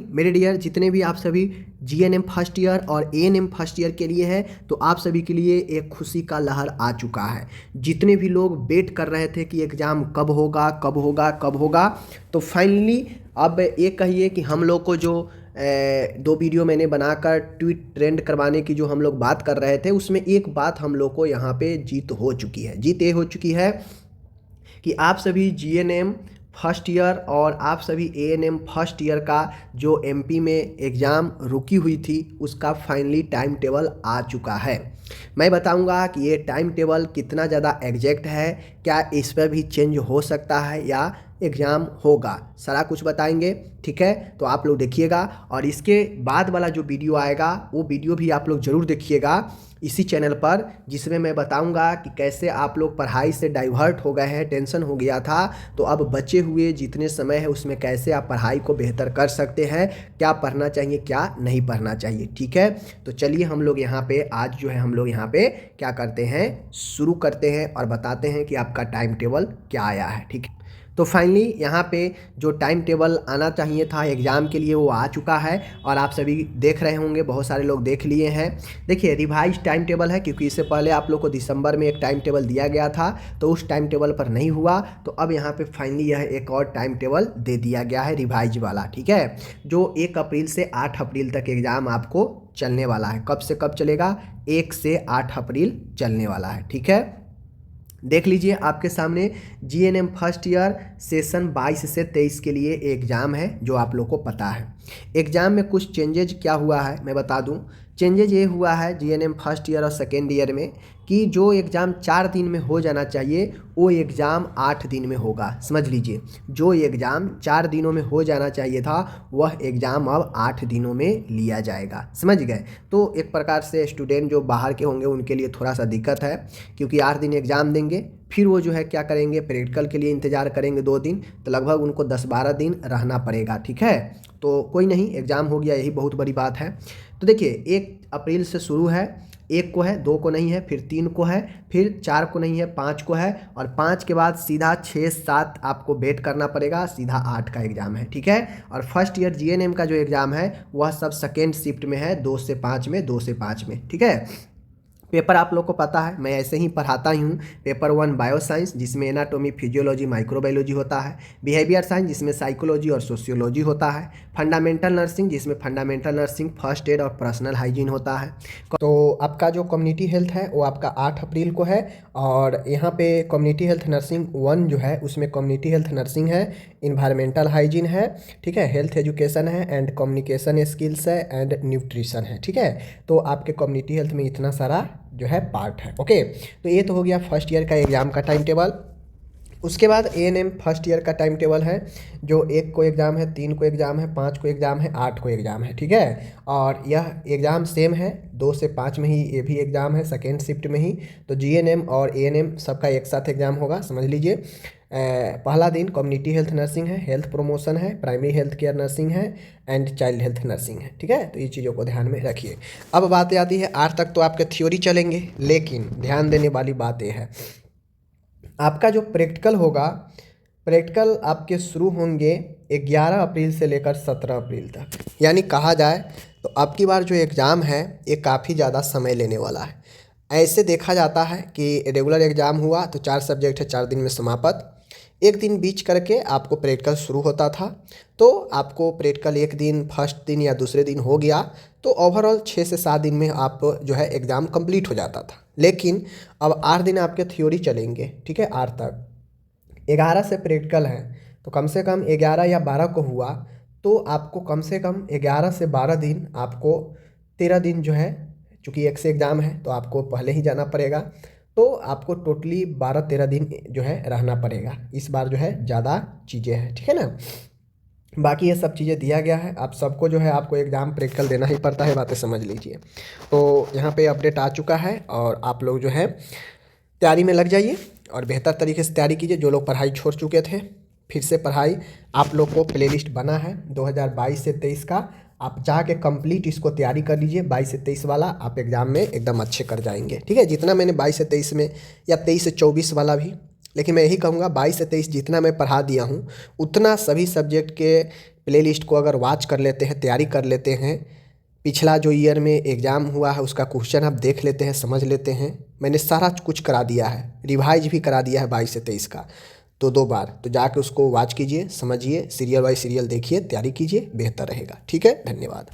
मेरे डियर जितने भी आप सभी जीएनएम फर्स्ट ईयर और एएनएम फर्स्ट ईयर के लिए है, तो आप सभी के लिए एक खुशी का लहर आ चुका है। जितने भी लोग वेट कर रहे थे कि एग्ज़ाम कब होगा कब होगा कब होगा, तो फाइनली अब ये कहिए कि हम लोग को जो 2 वीडियो मैंने बनाकर ट्वीट ट्रेंड करवाने की जो हम लोग बात कर रहे थे, उसमें एक बात हम लोग को यहाँ पे जीत हो चुकी है। जीत ये हो चुकी है कि आप सभी जीएनएम फर्स्ट ईयर और आप सभी एएनएम फर्स्ट ईयर का जो एमपी में एग्ज़ाम रुकी हुई थी, उसका फाइनली टाइम टेबल आ चुका है। मैं बताऊंगा कि ये टाइम टेबल कितना ज़्यादा एग्जैक्ट है, क्या इस पर भी चेंज हो सकता है या एग्ज़ाम होगा, सारा कुछ बताएंगे। ठीक है, तो आप लोग देखिएगा और इसके बाद वाला जो वीडियो आएगा वो वीडियो भी आप लोग ज़रूर देखिएगा इसी चैनल पर, जिसमें मैं बताऊंगा कि कैसे आप लोग पढ़ाई से डाइवर्ट हो गए हैं, टेंशन हो गया था, तो अब बचे हुए जितने समय है उसमें कैसे आप पढ़ाई को बेहतर कर सकते हैं, क्या पढ़ना चाहिए क्या नहीं पढ़ना चाहिए। ठीक है, तो चलिए हम लोग यहाँ पे आज जो है हम लोग यहाँ पे क्या करते हैं, शुरू करते हैं और बताते हैं कि आपका टाइम टेबल क्या आया है। ठीक है, तो फाइनली यहाँ पे जो टाइम टेबल आना चाहिए था एग्ज़ाम के लिए वो आ चुका है और आप सभी देख रहे होंगे, बहुत सारे लोग देख लिए हैं। देखिए रिवाइज टाइम टेबल है, क्योंकि इससे पहले आप लोग को दिसंबर में एक टाइम टेबल दिया गया था, तो उस टाइम टेबल पर नहीं हुआ, तो अब यहाँ पे फाइनली यह एक और टाइम टेबल दे दिया गया है रिवाइज वाला। ठीक है, जो 1 अप्रैल से 8 अप्रैल तक एग्ज़ाम आपको चलने वाला है। कब से कब चलेगा? 1 से 8 अप्रैल चलने वाला है। ठीक है, देख लीजिए आपके सामने जीएनएम फर्स्ट ईयर सेशन 22 से 23 के लिए एग्ज़ाम है, जो आप लोग को पता है। एग्ज़ाम में कुछ चेंजेज क्या हुआ है मैं बता दूं। चेंजेज ये हुआ है जीएनएम फर्स्ट ईयर और सेकेंड ईयर में कि जो एग्ज़ाम 4 दिन में हो जाना चाहिए वो एग्ज़ाम 8 दिन में होगा। समझ लीजिए, जो एग्ज़ाम 4 दिनों में हो जाना चाहिए था वह एग्ज़ाम अब 8 दिनों में लिया जाएगा। समझ गए? तो एक प्रकार से स्टूडेंट जो बाहर के होंगे उनके लिए थोड़ा सा दिक्कत है, क्योंकि 8 दिन एग्ज़ाम देंगे, फिर वो जो है क्या करेंगे, प्रैक्टिकल के लिए इंतज़ार करेंगे 2 दिन, तो लगभग उनको 10-12 दिन रहना पड़ेगा। ठीक है, तो कोई नहीं, एग्ज़ाम हो गया, यही बहुत बड़ी बात है। तो देखिए 1 अप्रैल से शुरू है, 1 को है, 2 को नहीं है, फिर 3 को है, फिर 4 को नहीं है, 5 को है, और 5 के बाद सीधा 6-7 आपको वेट करना पड़ेगा, सीधा 8 का एग्ज़ाम है। ठीक है, और फर्स्ट ईयर जीएनएम का जो एग्ज़ाम है वह सब सेकेंड शिफ्ट में है, 2 से 5 में, 2 से 5 में। ठीक है, पेपर आप लोग को पता है, मैं ऐसे ही पढ़ाता ही हूँ। पेपर 1 बायो साइंस, जिसमें एनाटॉमी फिजियोलॉजी माइक्रोबायोलॉजी होता है। बिहेवियर साइंस, जिसमें साइकोलॉजी और सोशियोलॉजी होता है। फंडामेंटल नर्सिंग, जिसमें फंडामेंटल नर्सिंग, फर्स्ट एड और पर्सनल हाइजीन होता है। तो आपका जो कम्युनिटी हेल्थ है वो आपका 8 अप्रैल को है, और यहाँ पे कम्युनिटी हेल्थ नर्सिंग 1 जो है उसमें कम्युनिटी हेल्थ नर्सिंग है, इन्वायरमेंटल हाइजीन है, ठीक है, हेल्थ एजुकेशन है, एंड कम्युनिकेशन स्किल्स है, एंड न्यूट्रिशन है। ठीक है, तो आपके कम्युनिटी हेल्थ में इतना सारा जो है पार्ट है। ओके, तो ये तो हो गया फर्स्ट ईयर का एग्ज़ाम का टाइम टेबल। उसके बाद एएनएम फर्स्ट ईयर का टाइम टेबल है, जो 1 को एग्ज़ाम है, 3 को एग्ज़ाम है, 5 को एग्ज़ाम है, 8 को एग्ज़ाम है। ठीक है, और यह एग्ज़ाम सेम है, 2 से 5 में ही ये भी एग्ज़ाम है, सेकेंड शिफ्ट में ही। तो जीएनएम और एएनएम सबका एक साथ एग्ज़ाम होगा, समझ लीजिए। पहला दिन कम्युनिटी हेल्थ नर्सिंग है, हेल्थ प्रमोशन है, प्राइमरी हेल्थ केयर नर्सिंग है, एंड चाइल्ड हेल्थ नर्सिंग है। ठीक है, तो ये चीज़ों को ध्यान में रखिए। अब बात आती है 8 तक तो आपके थ्योरी चलेंगे, लेकिन ध्यान देने वाली बात यह है, आपका जो प्रैक्टिकल होगा, प्रैक्टिकल आपके शुरू होंगे 11 अप्रैल से लेकर 17 अप्रैल तक। यानी कहा जाए तो आपकी बार जो एग्ज़ाम है ये काफ़ी ज़्यादा समय लेने वाला है। ऐसे देखा जाता है कि रेगुलर एग्ज़ाम हुआ तो 4 सब्जेक्ट है, 4 दिन में समाप्त, 1 दिन बीच करके आपको प्रैक्टिकल शुरू होता था, तो आपको प्रैक्टिकल 1 दिन फर्स्ट दिन या दूसरे दिन हो गया, तो ओवरऑल 6 से 7 दिन में आप जो है एग्ज़ाम कंप्लीट हो जाता था। लेकिन अब 8 दिन आपके थ्योरी चलेंगे। ठीक है, 8 तक, 11 से प्रैक्टिकल है, तो कम से कम 11 या 12 को हुआ तो आपको कम से कम 11 से 12 दिन, आपको 13 दिन जो है, चूँकि 1 से एग्ज़ाम है तो आपको पहले ही जाना पड़ेगा, तो आपको टोटली 12-13 दिन जो है रहना पड़ेगा। इस बार जो है ज़्यादा चीज़ें हैं। ठीक है ना, बाकी ये सब चीज़ें दिया गया है, आप सबको जो है आपको एग्ज़ाम प्रैक्टिकल देना ही पड़ता है, बातें समझ लीजिए। तो यहाँ पे अपडेट आ चुका है और आप लोग जो है तैयारी में लग जाइए और बेहतर तरीके से तैयारी कीजिए। जो लोग पढ़ाई छोड़ चुके थे, फिर से पढ़ाई, आप लोग को प्लेलिस्ट बना है 2022 से 23 का, आप जाके कंप्लीट इसको तैयारी कर लीजिए। 22 से 23 वाला आप एग्ज़ाम में एकदम अच्छे कर जाएंगे। ठीक है, जितना मैंने 22 से 23 में, या 23 से 24 वाला भी, लेकिन मैं यही कहूँगा 22 से 23 जितना मैं पढ़ा दिया हूँ उतना सभी सब्जेक्ट के प्लेलिस्ट को अगर वॉच कर लेते हैं, तैयारी कर लेते हैं, पिछला जो ईयर में एग्ज़ाम हुआ है उसका क्वेश्चन आप देख लेते हैं, समझ लेते हैं। मैंने सारा कुछ करा दिया है, रिवाइज भी करा दिया है 22 से 23 का, तो 2 बार। तो जाके उसको वॉच कीजिए, समझिए, सीरियल बाय सीरियल देखिए, तैयारी कीजिए, बेहतर रहेगा। ठीक है, धन्यवाद।